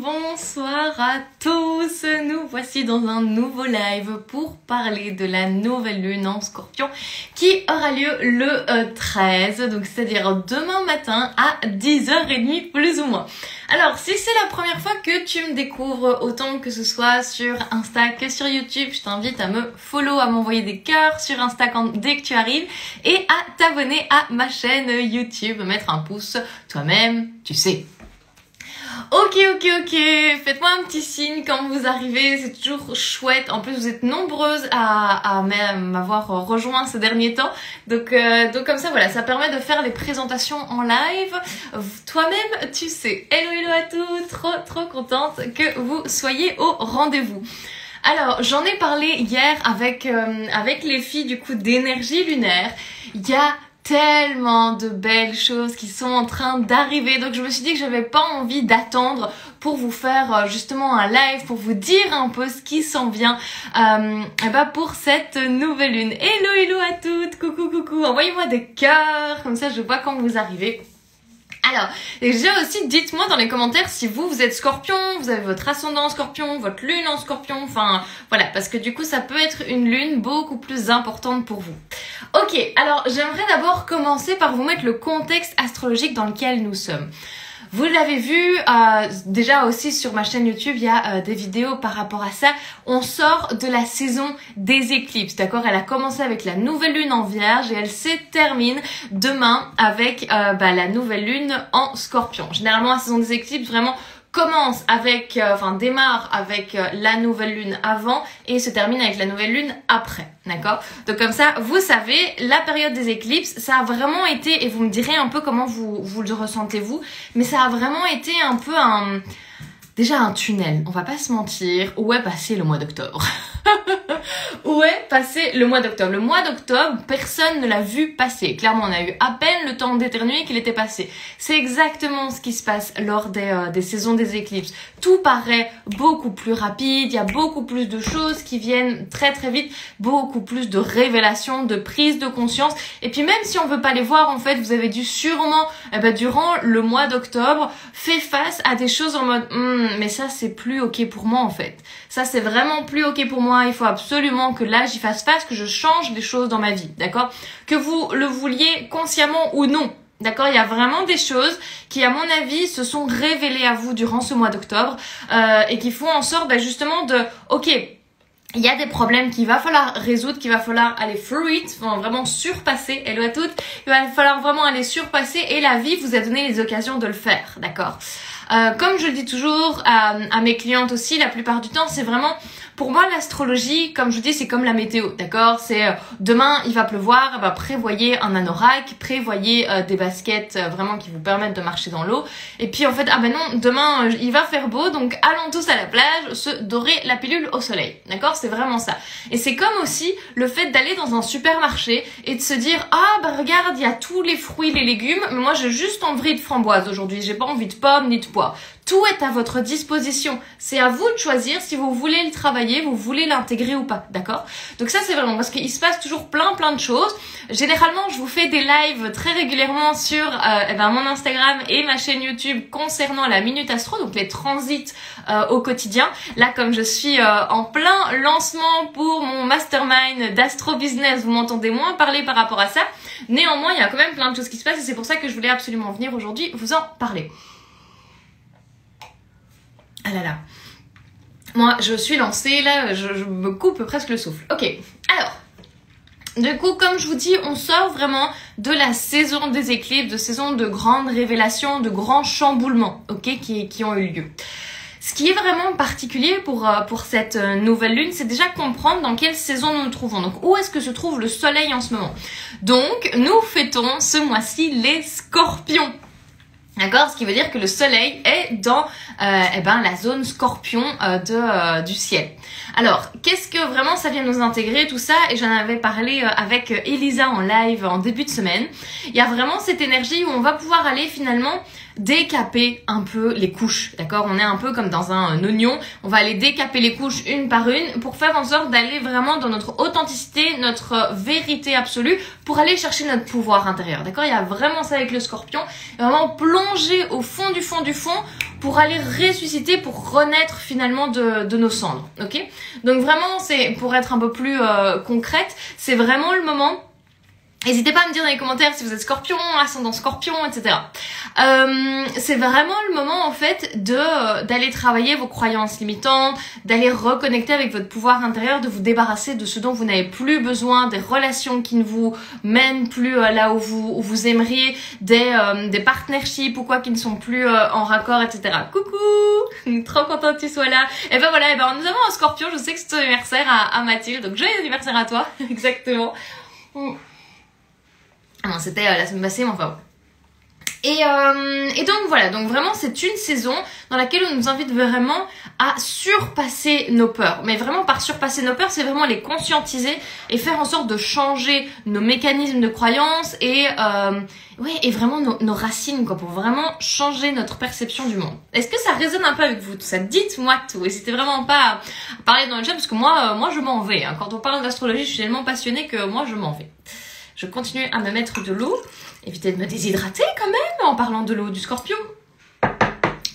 bonsoir à tous. Nous voici dans un nouveau live pour parler de la nouvelle lune en Scorpion qui aura lieu le 13, donc c'est-à-dire demain matin à 10h30 plus ou moins. Alors, si c'est la première fois que tu me découvres, autant que ce soit sur Insta que sur YouTube, je t'invite à me follow, à m'envoyer des cœurs sur Insta dès que tu arrives et à t'abonner à ma chaîne YouTube, mettre un pouce, toi-même, tu sais. Ok, faites-moi un petit signe quand vous arrivez, c'est toujours chouette. En plus, vous êtes nombreuses à m'avoir rejoint ces derniers temps. Donc comme ça, voilà, ça permet de faire les présentations en live. Toi-même, tu sais. Hello à tous, trop contente que vous soyez au rendez-vous. Alors, j'en ai parlé hier avec les filles du coup d'énergie lunaire. Il y a tellement de belles choses qui sont en train d'arriver, donc je me suis dit que j'avais pas envie d'attendre pour vous faire justement un live, pour vous dire un peu ce qui s'en vient pour cette nouvelle lune. Hello à toutes, coucou, envoyez-moi des cœurs, comme ça je vois quand vous arrivez. Alors, déjà aussi, dites-moi dans les commentaires si vous êtes Scorpion, vous avez votre ascendant en Scorpion, votre lune en Scorpion, enfin voilà, parce que du coup ça peut être une lune beaucoup plus importante pour vous. Ok, alors j'aimerais d'abord commencer par vous mettre le contexte astrologique dans lequel nous sommes. Vous l'avez vu, déjà aussi sur ma chaîne YouTube, il y a des vidéos par rapport à ça. On sort de la saison des éclipses, d'accord? Elle a commencé avec la nouvelle lune en Vierge et elle se termine demain avec la nouvelle lune en Scorpion. Généralement, la saison des éclipses vraiment commence avec, démarre avec la nouvelle lune avant et se termine avec la nouvelle lune après, d'accord? Donc comme ça, vous savez, la période des éclipses, ça a vraiment été, et vous me direz un peu comment vous le ressentez-vous, mais ça a vraiment été un peu déjà un tunnel, on va pas se mentir. Où est passé le mois d'octobre? Où est passé le mois d'octobre? Le mois d'octobre, personne ne l'a vu passer. Clairement, on a eu à peine le temps d'éternuer qu'il était passé. C'est exactement ce qui se passe lors des saisons des éclipses. Tout paraît beaucoup plus rapide, il y a beaucoup plus de choses qui viennent très vite, beaucoup plus de révélations, de prise de conscience. Et puis même si on veut pas les voir, en fait, vous avez dû sûrement, durant le mois d'octobre, faire face à des choses en mode mais ça c'est plus ok pour moi en fait. Ça c'est vraiment plus ok pour moi, il faut absolument que là j'y fasse face, que je change des choses dans ma vie, d'accord? Que vous le vouliez consciemment ou non. D'accord, il y a vraiment des choses qui, à mon avis, se sont révélées à vous durant ce mois d'octobre et qui font en sorte justement de, ok, il y a des problèmes qu'il va falloir résoudre, qu'il va falloir aller through it, vraiment surpasser, hello à toutes, il va falloir vraiment aller surpasser et la vie vous a donné les occasions de le faire, d'accord? Comme je le dis toujours à mes clientes aussi, la plupart du temps, c'est vraiment, pour moi, l'astrologie, comme je vous dis, c'est comme la météo, d'accord? C'est demain, il va pleuvoir, prévoyez un anorak, prévoyez des baskets vraiment qui vous permettent de marcher dans l'eau. Et puis en fait, non, demain, il va faire beau, donc allons tous à la plage, se dorer la pilule au soleil, d'accord? C'est vraiment ça. Et c'est comme aussi le fait d'aller dans un supermarché et de se dire, regarde, il y a tous les fruits, les légumes, mais moi j'ai juste envie de framboise aujourd'hui, j'ai pas envie de pommes ni de pois. Tout est à votre disposition. C'est à vous de choisir si vous voulez le travailler, vous voulez l'intégrer ou pas, d'accord? Donc ça, c'est vraiment parce qu'il se passe toujours plein de choses. Généralement, je vous fais des lives très régulièrement sur mon Instagram et ma chaîne YouTube concernant la Minute Astro, donc les transits au quotidien. Là, comme je suis en plein lancement pour mon mastermind d'Astro Business, vous m'entendez moins parler par rapport à ça. Néanmoins, il y a quand même plein de choses qui se passent et c'est pour ça que je voulais absolument venir aujourd'hui vous en parler. Ah là là. Moi, je suis lancée, là, je me coupe presque le souffle. Ok, alors, du coup, comme je vous dis, on sort vraiment de la saison des éclipses, de saison de grandes révélations, de grands chamboulements, ok, qui ont eu lieu. Ce qui est vraiment particulier pour cette nouvelle lune, c'est déjà comprendre dans quelle saison nous nous trouvons. Donc, où est-ce que se trouve le soleil en ce moment? Donc, nous fêtons ce mois-ci les Scorpions. D'accord, ce qui veut dire que le soleil est dans la zone scorpion du ciel. Alors, qu'est-ce que vraiment ça vient nous intégrer, tout ça? Et j'en avais parlé avec Elisa en live en début de semaine. Il y a vraiment cette énergie où on va pouvoir aller finalement décaper un peu les couches, d'accord? On est un peu comme dans un oignon, on va aller décaper les couches une par une pour faire en sorte d'aller vraiment dans notre authenticité, notre vérité absolue, pour aller chercher notre pouvoir intérieur, d'accord? Il y a vraiment ça avec le scorpion, vraiment plonger au fond du fond pour aller ressusciter, pour renaître finalement de nos cendres, ok? Donc vraiment, c'est pour être un peu plus concrète, c'est vraiment le moment. N'hésitez pas à me dire dans les commentaires si vous êtes scorpion, ascendant scorpion, etc. C'est vraiment le moment en fait d'aller travailler vos croyances limitantes, d'aller reconnecter avec votre pouvoir intérieur, de vous débarrasser de ce dont vous n'avez plus besoin, des relations qui ne vous mènent plus là où vous aimeriez, des partnerships ou quoi qui ne sont plus en raccord, etc. Coucou, trop contente que tu sois là. Et ben voilà, nous avons un scorpion, je sais que c'est ton anniversaire à Mathilde, donc joyeux anniversaire à toi, exactement. Non, c'était la semaine passée, mais enfin bon. Et donc voilà, donc vraiment c'est une saison dans laquelle on nous invite vraiment à surpasser nos peurs. Mais vraiment par surpasser nos peurs, c'est vraiment les conscientiser et faire en sorte de changer nos mécanismes de croyance et vraiment nos racines quoi, pour vraiment changer notre perception du monde. Est-ce que ça résonne un peu avec vous tout ça? Dites-moi tout. N'hésitez vraiment pas à parler dans le chat parce que moi je m'en vais. Hein. Quand on parle d'astrologie, je suis tellement passionnée que moi je m'en vais. Je continue à me mettre de l'eau. Évitez de me déshydrater quand même en parlant de l'eau du scorpion.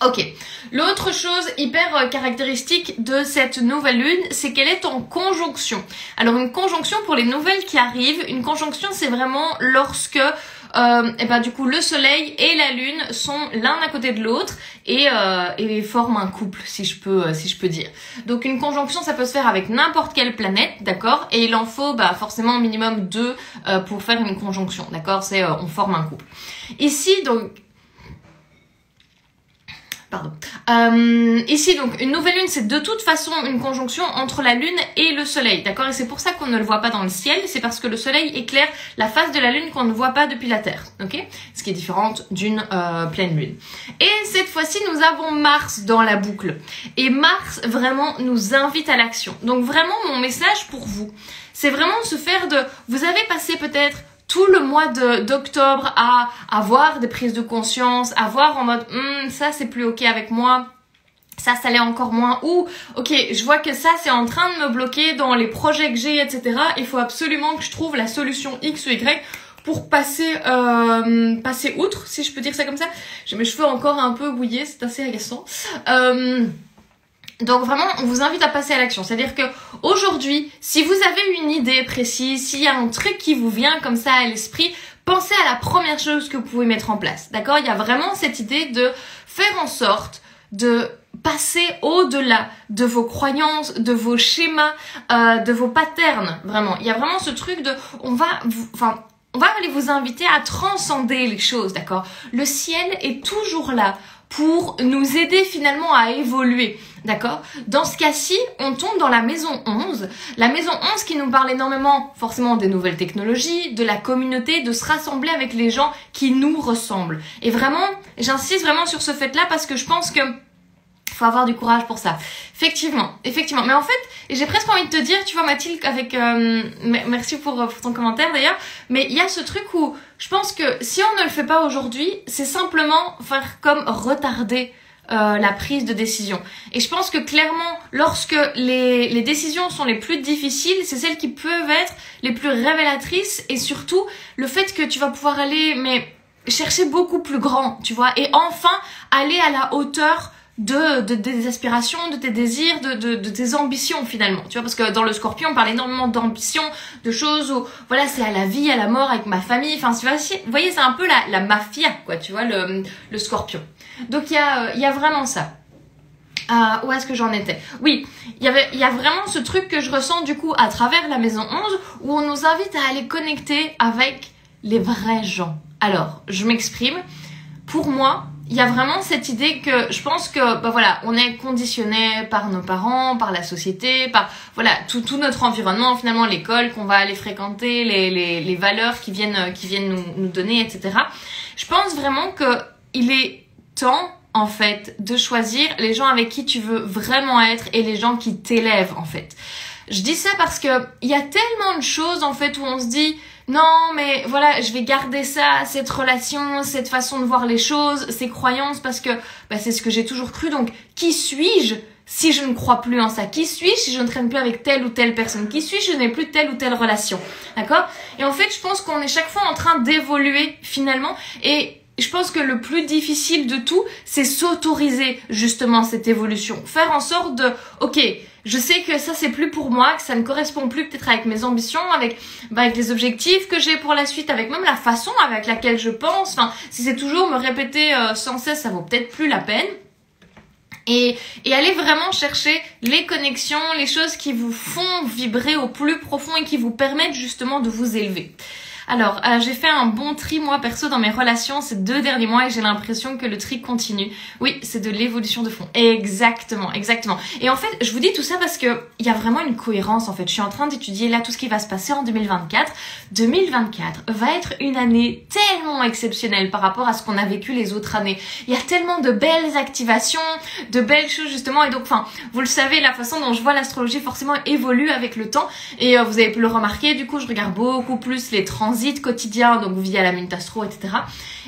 Ok. L'autre chose hyper caractéristique de cette nouvelle lune, c'est qu'elle est en conjonction. Alors une conjonction pour les nouvelles qui arrivent, une conjonction c'est vraiment lorsque du coup le soleil et la lune sont l'un à côté de l'autre et forment un couple si je peux dire. Donc une conjonction ça peut se faire avec n'importe quelle planète, d'accord, et il en faut forcément au minimum 2 pour faire une conjonction, d'accord, c'est on forme un couple. Ici donc ici donc une nouvelle lune c'est de toute façon une conjonction entre la lune et le soleil, d'accord, et c'est pour ça qu'on ne le voit pas dans le ciel, c'est parce que le soleil éclaire la face de la lune qu'on ne voit pas depuis la terre, ok, ce qui est différente d'une pleine lune. Et cette fois-ci nous avons Mars dans la boucle et Mars vraiment nous invite à l'action. Donc vraiment mon message pour vous c'est vraiment se faire vous avez passé peut-être tout le mois d'octobre à avoir des prises de conscience, à voir en mode ça c'est plus ok avec moi, ça l'est encore moins, ou ok je vois que ça c'est en train de me bloquer dans les projets que j'ai, etc. Il faut absolument que je trouve la solution X ou Y pour passer outre, si je peux dire ça comme ça. J'ai mes cheveux encore un peu mouillés, c'est assez agaçant. Donc vraiment, on vous invite à passer à l'action. C'est-à-dire que aujourd'hui, si vous avez une idée précise, s'il y a un truc qui vous vient comme ça à l'esprit, pensez à la première chose que vous pouvez mettre en place. D'accord? Il y a vraiment cette idée de faire en sorte de passer au-delà de vos croyances, de vos schémas, de vos patterns. Vraiment, il y a vraiment ce truc de, on va aller vous inviter à transcender les choses. D'accord? Le ciel est toujours là pour nous aider finalement à évoluer, d'accord? Dans ce cas-ci, on tombe dans la maison 11. La maison 11 qui nous parle énormément forcément des nouvelles technologies, de la communauté, de se rassembler avec les gens qui nous ressemblent. Et vraiment, j'insiste vraiment sur ce fait-là parce que je pense que faut avoir du courage pour ça. Effectivement. Mais en fait, j'ai presque envie de te dire, tu vois Mathilde, avec merci pour ton commentaire d'ailleurs, mais il y a ce truc où je pense que si on ne le fait pas aujourd'hui, c'est simplement faire comme retarder la prise de décision. Et je pense que clairement, lorsque les décisions sont les plus difficiles, c'est celles qui peuvent être les plus révélatrices et surtout le fait que tu vas pouvoir aller chercher beaucoup plus grand, tu vois, et enfin aller à la hauteur de tes aspirations, de tes désirs, de tes ambitions finalement, tu vois, parce que dans le scorpion on parle énormément d'ambition, de choses où voilà c'est à la vie, à la mort, avec ma famille, enfin tu vois, vous voyez c'est un peu la mafia quoi, tu vois, le scorpion. Donc il y a vraiment ça. Où est-ce que j'en étais? Oui, il y a vraiment ce truc que je ressens du coup à travers la maison 11 où on nous invite à aller connecter avec les vrais gens. Alors, je m'exprime. Pour moi, il y a vraiment cette idée que je pense que on est conditionné par nos parents, par la société, par tout notre environnement, finalement l'école qu'on va aller fréquenter, les valeurs qui viennent nous donner, etc. Je pense vraiment que il est temps en fait de choisir les gens avec qui tu veux vraiment être et les gens qui t'élèvent en fait. Je dis ça parce que il y a tellement de choses en fait où on se dit non mais voilà je vais garder ça, cette relation, cette façon de voir les choses, ces croyances parce que c'est ce que j'ai toujours cru, donc qui suis-je si je ne crois plus en ça? Qui suis-je si je ne traîne plus avec telle ou telle personne? Qui suis-je si je n'ai plus telle ou telle relation? D'accord? Et en fait je pense qu'on est chaque fois en train d'évoluer finalement et je pense que le plus difficile de tout, c'est s'autoriser justement cette évolution. Faire en sorte de, ok, je sais que ça c'est plus pour moi, que ça ne correspond plus peut-être avec mes ambitions, avec les objectifs que j'ai pour la suite, avec même la façon avec laquelle je pense. Enfin, si c'est toujours me répéter sans cesse, ça vaut peut-être plus la peine. Et aller vraiment chercher les connexions, les choses qui vous font vibrer au plus profond et qui vous permettent justement de vous élever. Alors, j'ai fait un bon tri, moi, perso, dans mes relations ces 2 derniers mois et j'ai l'impression que le tri continue. Oui, c'est de l'évolution de fond. Exactement, exactement. Et en fait, je vous dis tout ça parce que il y a vraiment une cohérence, en fait. Je suis en train d'étudier là tout ce qui va se passer en 2024. 2024 va être une année tellement exceptionnelle par rapport à ce qu'on a vécu les autres années. Il y a tellement de belles activations, de belles choses, justement. Et donc, enfin, vous le savez, la façon dont je vois l'astrologie forcément évolue avec le temps. Et vous avez pu le remarquer, du coup, je regarde beaucoup plus les transits quotidien, donc via la Minute Astro, etc.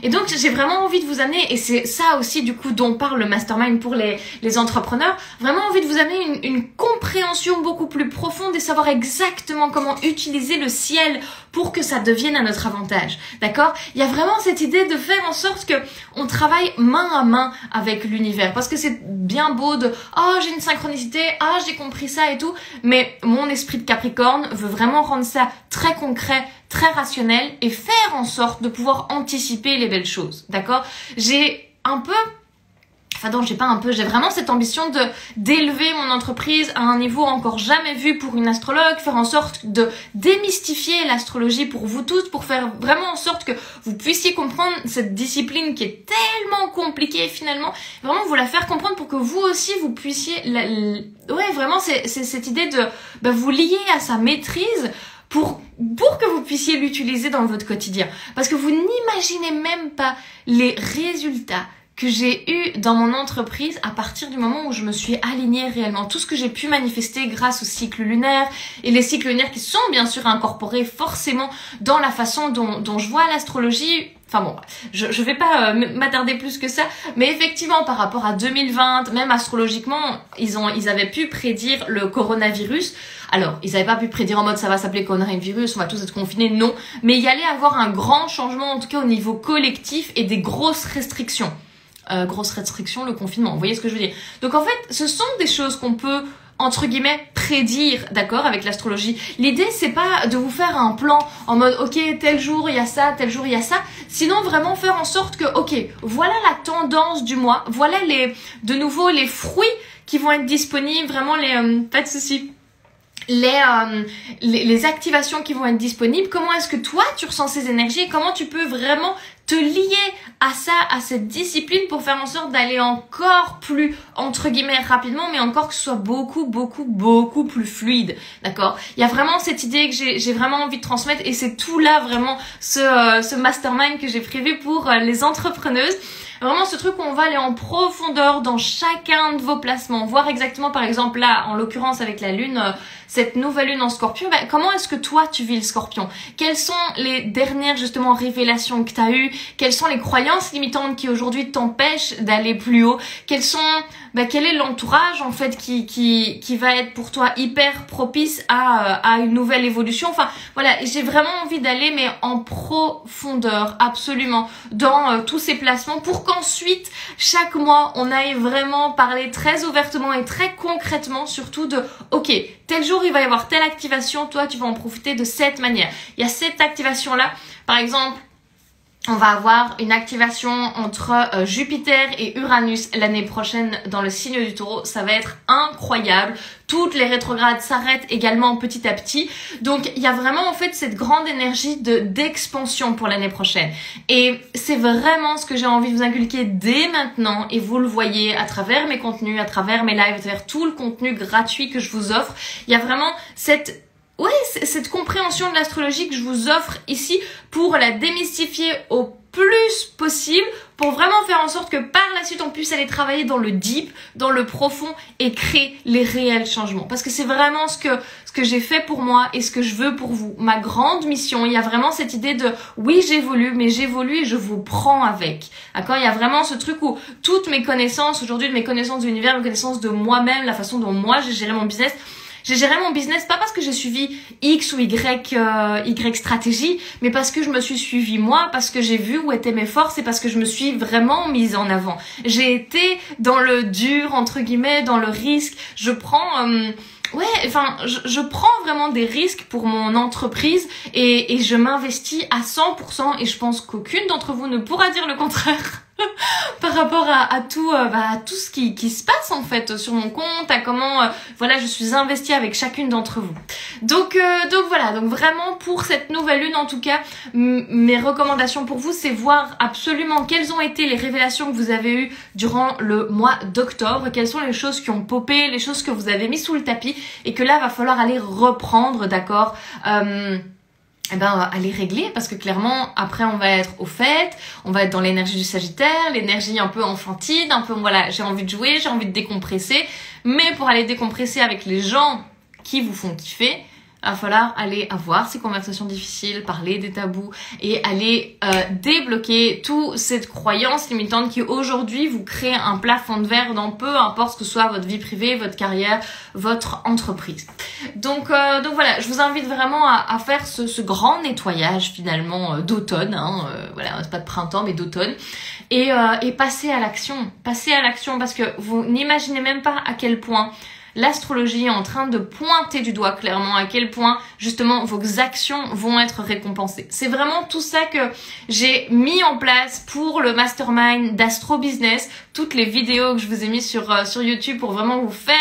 Et donc j'ai vraiment envie de vous amener, et c'est ça aussi du coup dont parle le mastermind pour les entrepreneurs, vraiment envie de vous amener une compréhension beaucoup plus profonde et savoir exactement comment utiliser le ciel pour que ça devienne à notre avantage, d'accord? Il y a vraiment cette idée de faire en sorte que on travaille main à main avec l'univers, parce que c'est bien beau de « Oh, j'ai une synchronicité, ah, j'ai compris ça et tout », mais mon esprit de Capricorne veut vraiment rendre ça très concret, très rationnel et faire en sorte de pouvoir anticiper les belles choses, d'accord? J'ai vraiment cette ambition d'élever mon entreprise à un niveau encore jamais vu pour une astrologue, faire en sorte de démystifier l'astrologie pour vous tous, pour faire vraiment en sorte que vous puissiez comprendre cette discipline qui est tellement compliquée finalement, vraiment vous la faire comprendre pour que vous aussi vous puissiez, vraiment c'est cette idée de vous lier à sa maîtrise, pour que vous puissiez l'utiliser dans votre quotidien. Parce que vous n'imaginez même pas les résultats que j'ai eu dans mon entreprise à partir du moment où je me suis alignée réellement. Tout ce que j'ai pu manifester grâce au cycle lunaire et les cycles lunaires qui sont bien sûr incorporés forcément dans la façon dont je vois l'astrologie. Enfin bon, je vais pas m'attarder plus que ça, mais effectivement par rapport à 2020, même astrologiquement, ils avaient pu prédire le coronavirus. Alors, ils n'avaient pas pu prédire en mode ça va s'appeler coronavirus, on va tous être confinés, non. Mais il y allait avoir un grand changement, en tout cas au niveau collectif, et des grosses restrictions. Le confinement, vous voyez ce que je veux dire. Donc en fait, ce sont des choses qu'on peut, entre guillemets, prédire, d'accord, avec l'astrologie. L'idée, c'est pas de vous faire un plan en mode, ok, tel jour il y a ça, tel jour il y a ça. Sinon, vraiment faire en sorte que, ok, voilà la tendance du mois, voilà de nouveau les fruits qui vont être disponibles, vraiment pas de soucis. Les activations qui vont être disponibles, comment est-ce que toi tu ressens ces énergies et comment tu peux vraiment te lier à ça, à cette discipline pour faire en sorte d'aller encore plus, entre guillemets, rapidement, mais encore que ce soit beaucoup plus fluide, d'accord? Il y a vraiment cette idée que j'ai vraiment envie de transmettre et c'est tout là vraiment ce mastermind que j'ai prévu pour les entrepreneuses. Vraiment ce truc où on va aller en profondeur dans chacun de vos placements, voir exactement par exemple là, en l'occurrence avec la lune, cette nouvelle lune en Scorpion, comment est-ce que toi tu vis le Scorpion? Quelles sont les dernières justement révélations que tu as eues? Quelles sont les croyances limitantes qui aujourd'hui t'empêchent d'aller plus haut? Quel est l'entourage en fait qui va être pour toi hyper propice à une nouvelle évolution? Enfin voilà, j'ai vraiment envie d'aller mais en profondeur absolument dans tous ces placements pour qu'ensuite chaque mois on aille vraiment parler très ouvertement et très concrètement surtout de ok, tel jour il va y avoir telle activation, toi tu vas en profiter de cette manière. Il y a cette activation là, par exemple on va avoir une activation entre Jupiter et Uranus l'année prochaine dans le signe du Taureau. Ça va être incroyable. Toutes les rétrogrades s'arrêtent également petit à petit. Donc, il y a vraiment en fait cette grande énergie d'expansion pour l'année prochaine. Et c'est vraiment ce que j'ai envie de vous inculquer dès maintenant. Et vous le voyez à travers mes contenus, à travers mes lives, à travers tout le contenu gratuit que je vous offre. Il y a vraiment cette compréhension de l'astrologie que je vous offre ici pour la démystifier au plus possible, pour vraiment faire en sorte que par la suite on puisse aller travailler dans le deep, dans le profond et créer les réels changements. Parce que c'est vraiment ce que j'ai fait pour moi et ce que je veux pour vous. Ma grande mission, il y a vraiment cette idée de oui j'évolue, mais j'évolue et je vous prends avec. D'accord? Il y a vraiment ce truc où toutes mes connaissances, aujourd'hui mes connaissances de l'univers, mes connaissances de moi-même, la façon dont moi j'ai géré mon business, J'ai géré mon business pas parce que j'ai suivi X ou Y stratégie, mais parce que je me suis suivie moi, parce que j'ai vu où étaient mes forces et parce que je me suis vraiment mise en avant. J'ai été dans le dur, entre guillemets, dans le risque. Je prends... je prends vraiment des risques pour mon entreprise et je m'investis à 100% et je pense qu'aucune d'entre vous ne pourra dire le contraire. Par rapport à tout ce qui se passe en fait sur mon compte, à comment je suis investie avec chacune d'entre vous. Donc voilà, donc vraiment pour cette nouvelle lune en tout cas, mes recommandations pour vous, c'est voir absolument quelles ont été les révélations que vous avez eues durant le mois d'octobre, quelles sont les choses qui ont popé, les choses que vous avez mis sous le tapis et que là va falloir aller reprendre, d'accord, aller régler parce que clairement après on va être au fait, on va être dans l'énergie du Sagittaire, l'énergie un peu enfantine, un peu j'ai envie de jouer, j'ai envie de décompresser, mais pour aller décompresser avec les gens qui vous font kiffer, il va falloir aller avoir ces conversations difficiles, parler des tabous et aller débloquer toute cette croyance limitante qui aujourd'hui vous crée un plafond de verre dans peu importe ce que soit votre vie privée, votre carrière, votre entreprise. Donc voilà, je vous invite vraiment à faire ce grand nettoyage finalement d'automne, c'est pas de printemps mais d'automne et passer à l'action. Passer à l'action parce que vous n'imaginez même pas à quel point l'astrologie est en train de pointer du doigt clairement à quel point justement vos actions vont être récompensées. C'est vraiment tout ça que j'ai mis en place pour le mastermind d'Astro Business, toutes les vidéos que je vous ai mis sur YouTube pour vraiment vous faire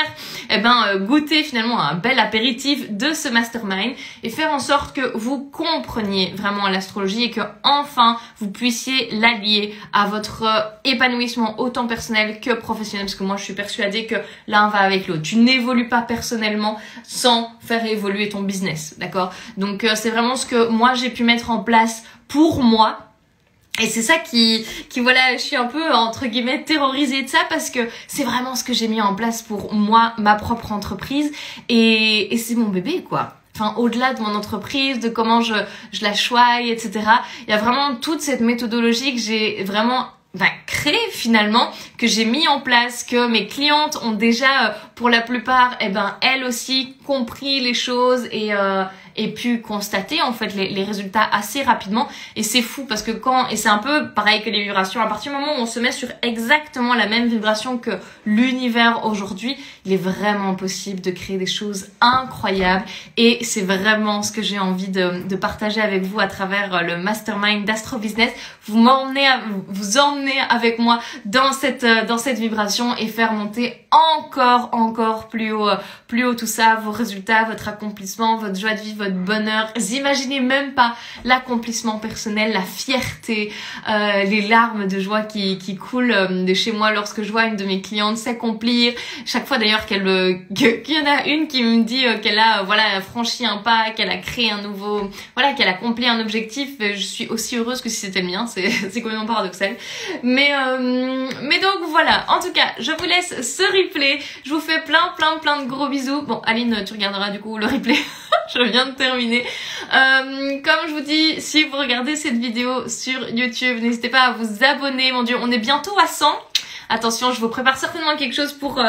goûter finalement un bel apéritif de ce mastermind et faire en sorte que vous compreniez vraiment l'astrologie et que enfin vous puissiez l'allier à votre épanouissement autant personnel que professionnel parce que moi je suis persuadée que l'un va avec l'autre. Tu n'évolues pas personnellement sans faire évoluer ton business, d'accord? Donc c'est vraiment ce que moi j'ai pu mettre en place pour moi. Et c'est ça qui je suis un peu entre guillemets terrorisée de ça parce que c'est vraiment ce que j'ai mis en place pour moi, ma propre entreprise et c'est mon bébé quoi. Enfin, au-delà de mon entreprise, de comment je la choisis, etc. Il y a vraiment toute cette méthodologie que j'ai vraiment créé finalement, que j'ai mis en place, que mes clientes ont déjà pour la plupart, elles aussi compris les choses et pu constater en fait les résultats assez rapidement et c'est fou parce que et c'est un peu pareil que les vibrations, à partir du moment où on se met sur exactement la même vibration que l'univers aujourd'hui, il est vraiment possible de créer des choses incroyables et c'est vraiment ce que j'ai envie de partager avec vous à travers le mastermind d'Astro Business, vous emmener avec moi dans cette vibration et faire monter encore plus haut tout ça, vos résultats, votre accomplissement, votre joie de vivre, votre bonheur. Vous imaginez même pas l'accomplissement personnel, la fierté, les larmes de joie qui coulent de chez moi lorsque je vois une de mes clientes s'accomplir. Chaque fois d'ailleurs qu'il y en a une qui me dit qu'elle a franchi un pas, qu'elle a créé un nouveau, qu'elle a accompli un objectif, je suis aussi heureuse que si c'était le mien. C'est complètement paradoxal. Mais donc voilà. En tout cas, je vous laisse ce replay. Je vous fais plein de gros bisous. Bon, Aline, tu regarderas du coup le replay. Je viens de terminer. Comme je vous dis, si vous regardez cette vidéo sur YouTube, n'hésitez pas à vous abonner. Mon Dieu, on est bientôt à 100. Attention, je vous prépare certainement quelque chose pour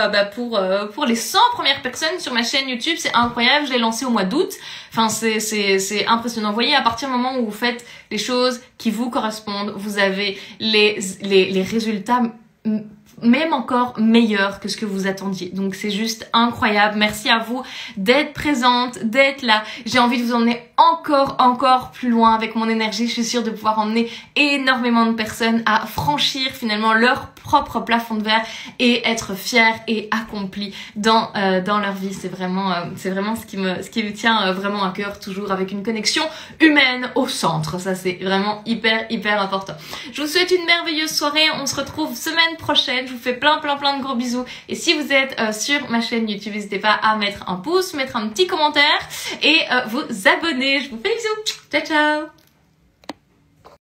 les 100 premières personnes sur ma chaîne YouTube. C'est incroyable, je l'ai lancé au mois d'août. Enfin, c'est impressionnant. Vous voyez, à partir du moment où vous faites les choses qui vous correspondent, vous avez les résultats même encore meilleur que ce que vous attendiez. Donc c'est juste incroyable. Merci à vous d'être présente, d'être là. J'ai envie de vous emmener encore plus loin avec mon énergie. Je suis sûre de pouvoir emmener énormément de personnes à franchir finalement leur propre plafond de verre et être fiers et accomplis dans leur vie. C'est vraiment ce qui me tient vraiment à cœur, toujours avec une connexion humaine au centre. Ça c'est vraiment hyper important. Je vous souhaite une merveilleuse soirée. On se retrouve semaine prochaine. Je vous fais plein de gros bisous. Et si vous êtes sur ma chaîne YouTube, n'hésitez pas à mettre un pouce, mettre un petit commentaire et vous abonner. Je vous fais des bisous. Ciao.